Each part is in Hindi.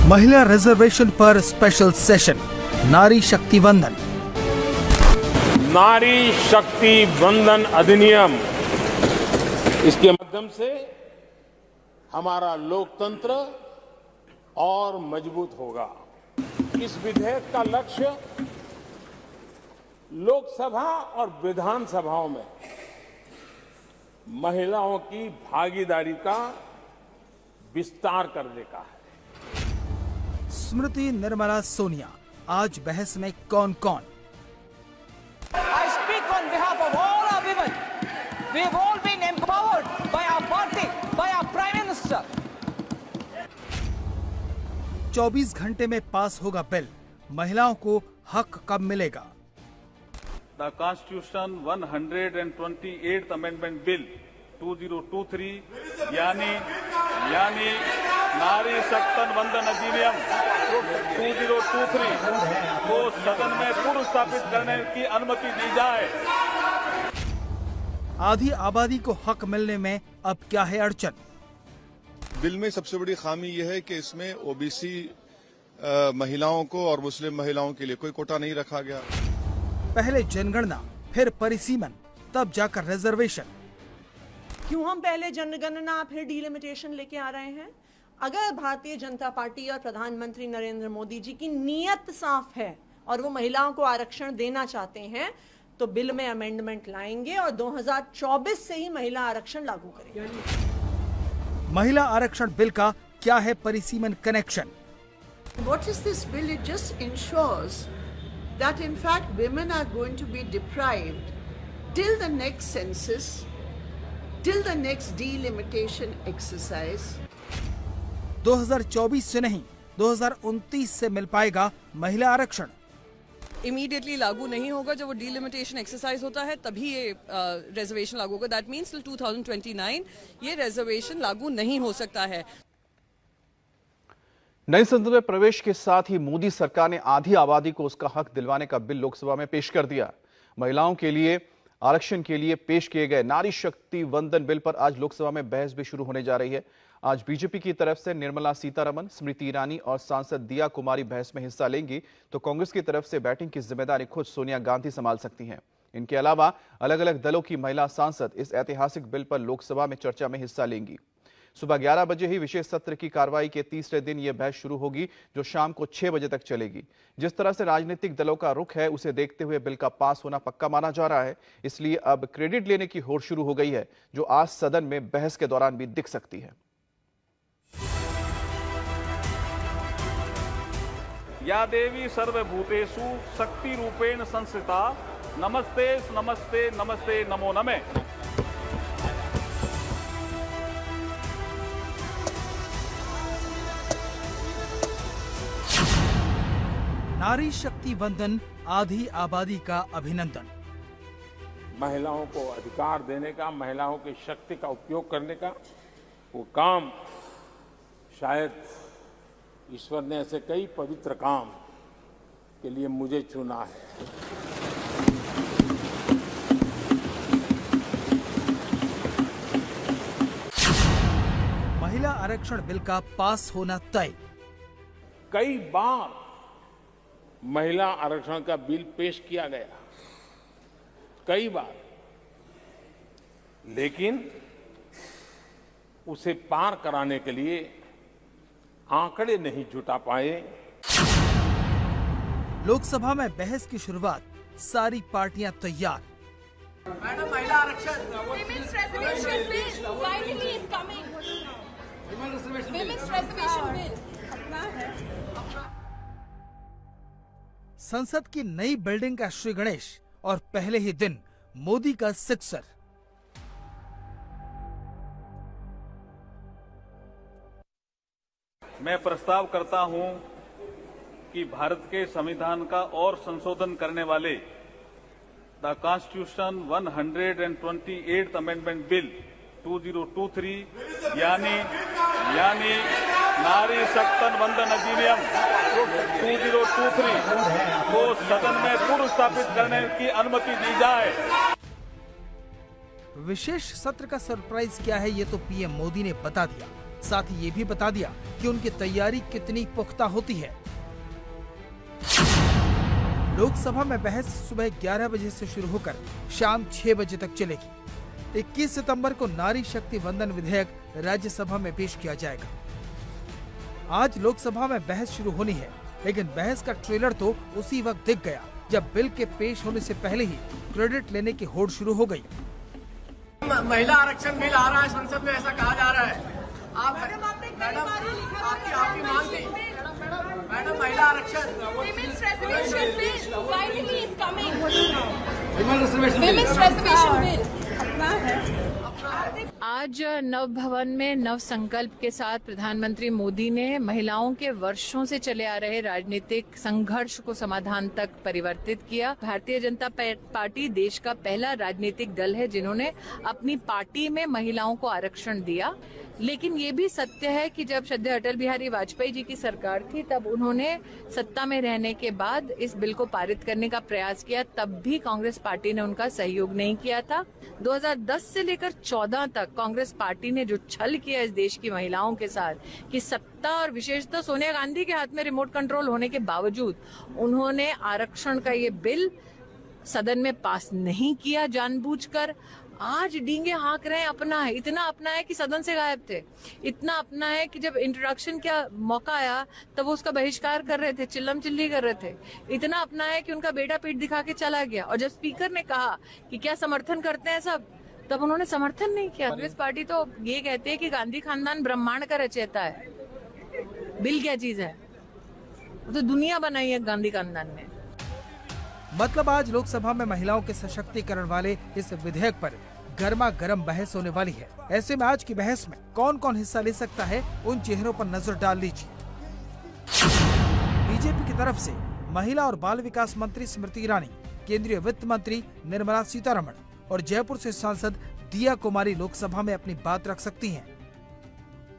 महिला रिजर्वेशन पर स्पेशल सेशन, नारी शक्ति वंदन। नारी शक्ति वंदन अधिनियम, इसके माध्यम से हमारा लोकतंत्र और मजबूत होगा। इस विधेयक का लक्ष्य लोकसभा और विधानसभाओं में महिलाओं की भागीदारी का विस्तार करने का है। स्मृति निर्मला सोनिया, आज बहस में कौन कौन? I speak on behalf of all our women. We have all been empowered by our party, by our Prime Minister. 24 घंटे में पास होगा बिल, महिलाओं को हक कब मिलेगा? The Constitution 128th Amendment Bill 2023 यानी नारी शक्ति वंदन अधिनियम 2023 को सदन में पुनर्स्थापित करने की अनुमति दी जाए। आधी आबादी को हक मिलने में अब क्या है अड़चन? बिल में सबसे बड़ी खामी यह है कि इसमें ओबीसी महिलाओं को और मुस्लिम महिलाओं के लिए कोई कोटा नहीं रखा गया। पहले जनगणना, फिर परिसीमन, तब जाकर रिजर्वेशन। क्यों हम पहले जनगणना फिर डिलिमिटेशन लेके आ रहे हैं? अगर भारतीय जनता पार्टी और प्रधानमंत्री नरेंद्र मोदी जी की नीयत साफ है और वो महिलाओं को आरक्षण देना चाहते हैं तो बिल में अमेंडमेंट लाएंगे और 2024 से ही महिला आरक्षण लागू करेंगे। महिला आरक्षण बिल का क्या है परिसीमन connection? What is this bill? It just ensures that in fact women are going to be deprived till the next census, till the next delimitation exercise. 2024 से नहीं, 2029 से मिल पाएगा महिला आरक्षण। इमीडिएटली लागू नहीं होगा, जब वो डीलिमिटेशन एक्सरसाइज होता है तभी ये रिजर्वेशन लागू होगा। दैट मीन्स टिल 2029 ये रिजर्वेशन लागू नहीं हो सकता है। नई संसद में प्रवेश के साथ ही मोदी सरकार ने आधी आबादी को उसका हक दिलवाने का बिल लोकसभा में पेश कर दिया। महिलाओं के लिए आरक्षण के लिए पेश किए गए नारी शक्ति वंदन बिल पर आज लोकसभा में बहस भी शुरू होने जा रही है। आज बीजेपी की तरफ से निर्मला सीतारमण, स्मृति ईरानी और सांसद दिया कुमारी बहस में हिस्सा लेंगी, तो कांग्रेस की तरफ से बैटिंग की जिम्मेदारी खुद सोनिया गांधी संभाल सकती हैं। इनके अलावा अलग अलग दलों की महिला सांसद इस ऐतिहासिक बिल पर लोकसभा में चर्चा में हिस्सा लेंगी। सुबह 11 बजे ही विशेष सत्र की कार्रवाई के तीसरे दिन यह बहस शुरू होगी, जो शाम को 6 बजे तक चलेगी। जिस तरह से राजनीतिक दलों का रुख है, उसे देखते हुए बिल का पास होना पक्का माना जा रहा है। इसलिए अब क्रेडिट लेने की होड़ शुरू हो गई है, जो आज सदन में बहस के दौरान भी दिख सकती है। या देवी सर्वभूतेषु शक्ति रूपेण संस्थिता नमस्ते नमस्ते नमस्ते नमो नमे। नारी शक्ति वंदन, आधी आबादी का अभिनंदन। महिलाओं को अधिकार देने का, महिलाओं की शक्ति का उपयोग करने का वो काम शायद ईश्वर ने ऐसे कई पवित्र काम के लिए मुझे चुना है। महिला आरक्षण बिल का पास होना तय। कई बार महिला आरक्षण का बिल पेश किया गया, कई बार, लेकिन उसे पार कराने के लिए आंकड़े नहीं जुटा पाए। लोकसभा में बहस की शुरुआत, सारी पार्टियां तैयार। मैडम, महिला आरक्षण संसद की नई बिल्डिंग का श्री गणेश और पहले ही दिन मोदी का सिक्सर। मैं प्रस्ताव करता हूं कि भारत के संविधान का और संशोधन करने वाले the constitution 128th Amendment Bill 2023 यानी नारी शक्ति वंदन अधिनियम 2023 को सदन में पुनर्स्थापित करने की अनुमति दी जाए। विशेष सत्र का सरप्राइज क्या है, ये तो पीएम मोदी ने बता दिया। साथ ही ये भी बता दिया कि उनकी तैयारी कितनी पुख्ता होती है। लोकसभा में बहस सुबह 11 बजे से शुरू होकर शाम 6 बजे तक चलेगी। 21 सितंबर को नारी शक्ति वंदन विधेयक राज्यसभा में पेश किया जाएगा। आज लोकसभा में बहस शुरू होनी है, लेकिन बहस का ट्रेलर तो उसी वक्त दिख गया जब बिल के पेश होने से पहले ही क्रेडिट लेने की होड़ शुरू हो गई। महिला आरक्षण बिल आ रहा है संसद में, ऐसा कहा जा रहा है। मैडम आपकी मांग थी मैडम, महिला आरक्षण आज नव भवन में नव संकल्प के साथ प्रधानमंत्री मोदी ने महिलाओं के वर्षों से चले आ रहे राजनीतिक संघर्ष को समाधान तक परिवर्तित किया। भारतीय जनता पार्टी देश का पहला राजनीतिक दल है जिन्होंने अपनी पार्टी में महिलाओं को आरक्षण दिया। लेकिन ये भी सत्य है कि जब श्रद्धेय अटल बिहारी वाजपेयी जी की सरकार थी तब उन्होंने सत्ता में रहने के बाद इस बिल को पारित करने का प्रयास किया, तब भी कांग्रेस पार्टी ने उनका सहयोग नहीं किया था। 2010 से लेकर 14 तक कांग्रेस पार्टी ने जो छल किया इस देश की महिलाओं के साथ कि सत्ता और विशेषतः सोनिया गांधी के हाथ में रिमोट कंट्रोल होने के बावजूद उन्होंने आरक्षण का ये बिल सदन में पास नहीं किया जानबूझकर। आज डींगे हाँक रहे हैं, अपना है, इतना अपना है कि सदन से गायब थे, इतना अपना है कि जब इंट्रोडक्शन का मौका आया तब वो उसका बहिष्कार कर रहे थे, चिल्लम चिल्ली कर रहे थे। इतना अपना है कि उनका बेटा पीठ दिखा के चला गया, और जब स्पीकर ने कहा कि क्या समर्थन करते हैं सब, तब उन्होंने समर्थन नहीं किया। कांग्रेस पार्टी तो ये कहती है कि गांधी खानदान ब्रह्मांड का रचयिता है। बिल क्या चीज है? तो दुनिया बनाई है गांधी खानदान ने। मतलब आज लोकसभा में महिलाओं के सशक्तिकरण वाले इस विधेयक पर गर्मा गर्म बहस होने वाली है। ऐसे में आज की बहस में कौन कौन हिस्सा ले सकता है, उन चेहरों पर नजर डाल लीजिए। बीजेपी की तरफ से महिला और बाल विकास मंत्री स्मृति ईरानी, केंद्रीय वित्त मंत्री निर्मला सीतारमण और जयपुर से सांसद दिया कुमारी लोकसभा में अपनी बात रख सकती हैं।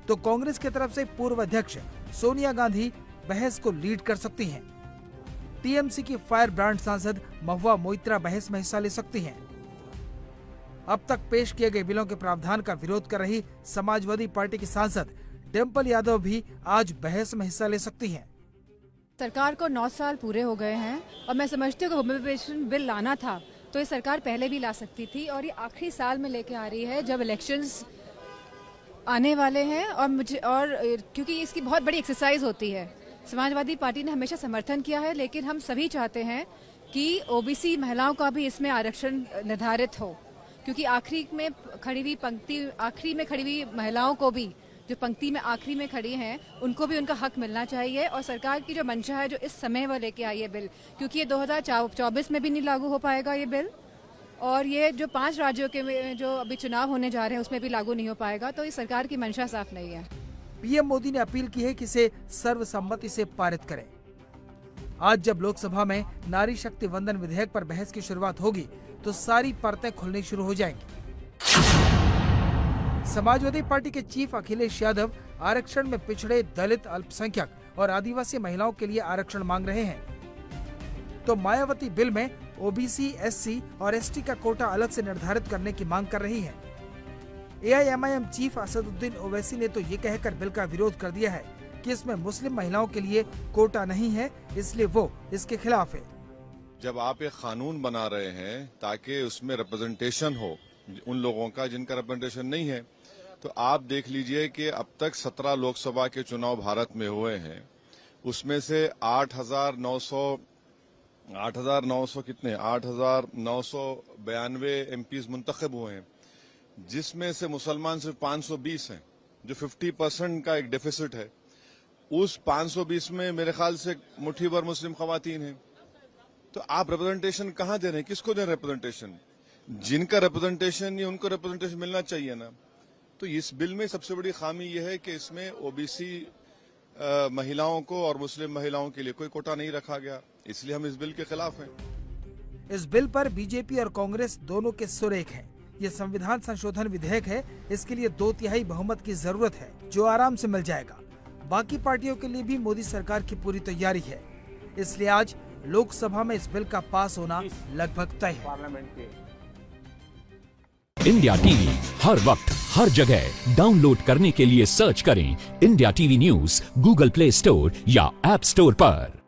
तो कांग्रेस की तरफ से पूर्व अध्यक्ष सोनिया गांधी बहस को लीड कर सकती हैं। टीएमसी की फायर ब्रांड सांसद महुआ मोइत्रा बहस में हिस्सा ले सकती हैं। अब तक पेश किए गए बिलों के प्रावधान का विरोध कर रही समाजवादी पार्टी की सांसद डिंपल यादव भी आज बहस में हिस्सा ले सकती हैं। सरकार को 9 साल पूरे हो गए हैं और मैं समझती हूँ कि वुमेन पेंशन बिल लाना था तो ये सरकार पहले भी ला सकती थी, और ये आखिरी साल में लेके आ रही है जब इलेक्शंस आने वाले हैं। और क्योंकि इसकी बहुत बड़ी एक्सरसाइज होती है। समाजवादी पार्टी ने हमेशा समर्थन किया है, लेकिन हम सभी चाहते हैं कि ओबीसी महिलाओं का भी इसमें आरक्षण निर्धारित हो, क्योंकि आखिरी में खड़ी हुई महिलाओं को भी, जो पंक्ति में आखिरी में खड़ी हैं, उनको भी उनका हक मिलना चाहिए। और सरकार की जो मंशा है, जो इस समय वो लेके आई है बिल, क्योंकि ये 2024 में भी नहीं लागू हो पाएगा ये बिल, और ये जो 5 राज्यों के जो अभी चुनाव होने जा रहे हैं उसमें भी लागू नहीं हो पाएगा, तो ये सरकार की मंशा साफ नहीं है। पीएम मोदी ने अपील की है कि इसे सर्वसम्मति से पारित करें। आज जब लोकसभा में नारी शक्ति वंदन विधेयक पर बहस की शुरुआत होगी तो सारी परतें खुलनी शुरू हो जाएंगी। समाजवादी पार्टी के चीफ अखिलेश यादव आरक्षण में पिछड़े, दलित, अल्पसंख्यक और आदिवासी महिलाओं के लिए आरक्षण मांग रहे हैं, तो मायावती बिल में ओबीसी, एससी और एसटी का कोटा अलग से निर्धारित करने की मांग कर रही है। एआईएमआईएम चीफ असदुद्दीन ओवैसी ने तो ये कहकर बिल का विरोध कर दिया है कि इसमें मुस्लिम महिलाओं के लिए कोटा नहीं है, इसलिए वो इसके खिलाफ है। जब आप एक कानून बना रहे हैं ताकि उसमें रिप्रेजेंटेशन हो उन लोगों का जिनका रिप्रेजेंटेशन नहीं है, तो आप देख लीजिए कि अब तक 17 लोकसभा के चुनाव भारत में हुए हैं, उसमें से 8,992 एमपीज मुंतखब हुए हैं, जिसमें से मुसलमान सिर्फ 520 हैं, जो 50% का एक डेफिसिट है। उस 520 में मेरे ख्याल से मुट्ठी भर मुस्लिम खवातीन हैं। तो आप रिप्रेजेंटेशन कहाँ दे रहे हैं, किसको दे रहे हैं रिप्रेजेंटेशन? जिनका रिप्रेजेंटेशन नहीं उनको रिप्रेजेंटेशन मिलना चाहिए ना। तो इस बिल में सबसे बड़ी खामी यह है कि इसमें ओबीसी महिलाओं को और मुस्लिम महिलाओं के लिए कोई कोटा नहीं रखा गया, इसलिए हम इस बिल के खिलाफ हैं। इस बिल पर बीजेपी और कांग्रेस दोनों के सुर एक हैं। ये संविधान संशोधन विधेयक है, इसके लिए 2/3 बहुमत की जरूरत है, जो आराम से मिल जाएगा। बाकी पार्टियों के लिए भी मोदी सरकार की पूरी तैयारी है, इसलिए आज लोकसभा में इस बिल का पास होना लगभग तय है। इंडिया टीवी हर वक्त हर जगह डाउनलोड करने के लिए सर्च करें India TV news Google play store या ऐप स्टोर पर।